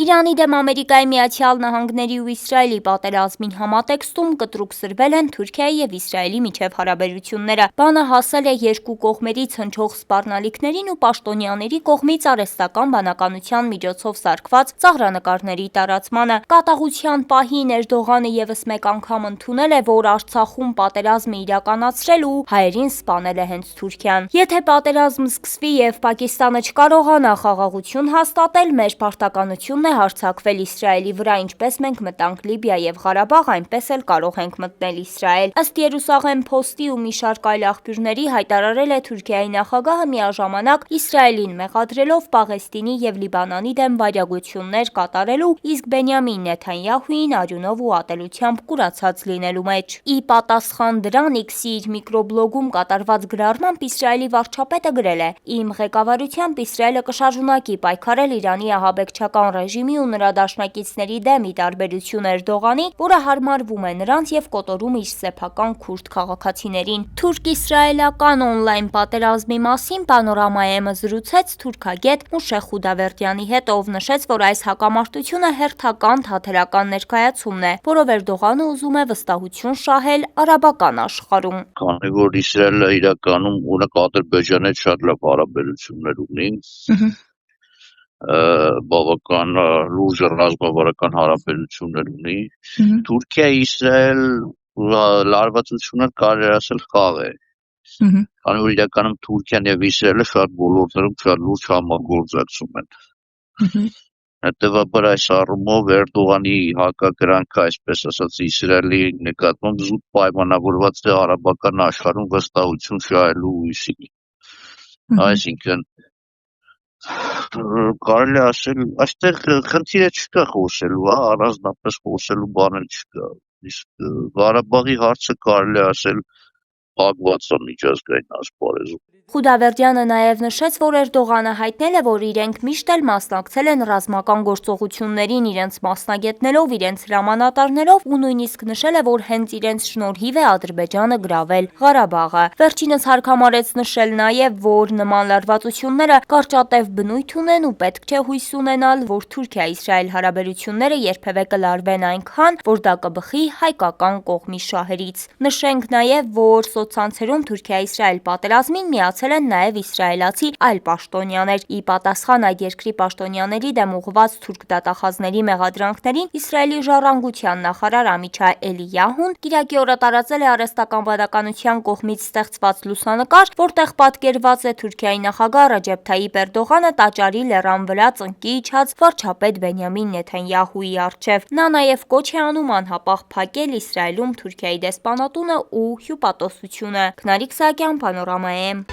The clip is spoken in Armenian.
Իրանի դեմ Ամերիկայի Միացյալ Նահանգների ու Իսրայելի պատերազմին համատեքստում կտրուկ սրվել են Թուրքիայի և Իսրայելի միջև հարաբերությունները։ Բանը հասել է երկու կողմերից հնչող սպառնալիքներին ու պաշտոնյաների կողմից արհեստական բանականության միջոցով սարքված ծաղրանկարների տարածմանը։ Կատաղության պահին Էրդողանը ևս մեկ անգամ ընդունել է, որ Արցախում պատերազմը իրականացրել ու հայերին սպանել է հենց Թուրքիան։ Եթե պատերազմ սկսվի և Պակիստանը չկարողանա խաղաղություն հաստատել, մեր պարտականությունն է հարձակվել Իսրայելի վրա, ինչպես մենք մտանք Լիբիա և Ղարաբաղ, այնպես էլ կարող ենք մտնել Իսրայել։ Ըստ Երուսաղեմ Փոստի ու մի շարք այլ աղբյուրների հայտարարել է Թուրքիայի նախագահը միաժամանակ Իսրայելին մեղադրելով Պաղեստինի և Լիբանանի դեմ վայրագություններ կատարելու, իսկ Բենյամին Նեթանյահուին արյունով ու ատելությամբ կուրացած լինելու մեջ։ Ի պատասխան դրան X-ի իր միկրոբլոգում կատարված գրառմամբ Իսրայելի վարչապետը գրել է. «Իմ ղեկավարությամբ Իսրայելը կշարունակի պայքարել Իրանի ահաբեկչական ռեժիմի ու նրա դաշնակիցների դեմ ի տարբերություն Էրդողանի, որը հարմարվում է նրանց և կոտորում իր սեփական քուրդ քաղաքացիներին»։ Թուրք-իսրայելական օնլայն պատերազմի մասին Պանորամայեմը զրուցեց թուրքագետ Մուշե Խուդավերդյանի հետ, ով նշեց, որ այս հակամարտությունը հերթական թատերական ներկայացումն է, որով Էրդողանը ուզում է վստահություն շահել արաբական աշխարհում։ Քանի որ Իսրայելը իրականում Ադրբեջանի հետ շատ լավ հարաբերություններ ունի, բավական լուրջ ռազմավարական հարաբերություններ ունի, Թուրքիա-Իսրայել լարվածությունը կարելի ասել խաղ է, քանի որ իրականում Թուրքիան և Իսրայելը շատ ոլորտներում շատ լուրջ համագործակցում են։ Հետևաբար այս առումով Էրդողանի հակակրանքը, այսպես ասած, Իսրայելի նկատմամբ զուտ պայմանավորված է արաբական աշխարհում վստահություն շահելու հույսին։ Այսինքն կարելի ասել, այստեղ խնդիրը չկա խոսելու, առանձնապես խոսելու բան էլ չկա, իսկ Ղարաբաղի հարցը կարելի ասել փակված է միջազգային ասպարեզում։ Խուդավերդյանը նաև նշեց, որ Էրդողանը հայտնել է, որ իրենք միշտ էլ մասնակցել են ռազմական գործողություններին, իրենց մասնագետնելով, իրենց հրամանատարներով ու նույնիսկ նշել է, որ հենց իրենց շնորհիվ է Ադրբեջանը գրավել Ղարաբաղը։ Վերջինս հարկամարեց նշել նաև, որ նման լարվածությունները կարճատև բնույթ ունեն ու պետք չէ հույս ունենալ, որ Թուրքիա-Իսրայել հարաբերությունները երբևէ կլարվեն այնքան, որ դա կբխի հայկական կողմի շահերից։ Նշենք նաև, որ սոցցանցերում Թուրքիա-Իսրայել պատերազմին միացել են նաև իսրայելացի այլ պաշտոնյաներ։ Ի պատասխան այդ երկրի պաշտոնյաների դեմ ուղղված թուրք դատախազների մեղադրանքներին Իսրայելի ժառանգության նախարար Ամիչա Էլիյահուն կիրակի օրը տարածել է արհեստական բանականության կողմից ստեղծված լուսանկար, որտեղ պատկերված է Թուրքիայի նախագահ Ռաջեփ Թայիփ Էրդողանը տաճարի լեռան վրա ծնկի իջած վարչապետ Բենյամին Նեթանյահուի առջև։ Նա նաև կոչ է անում անհապաղ փակել Իսրայելում Թուրքիայի դեսպանատունը ու հյուպատոսությունը։ Քնարիկ Սահակյան, Պանորամայեմ։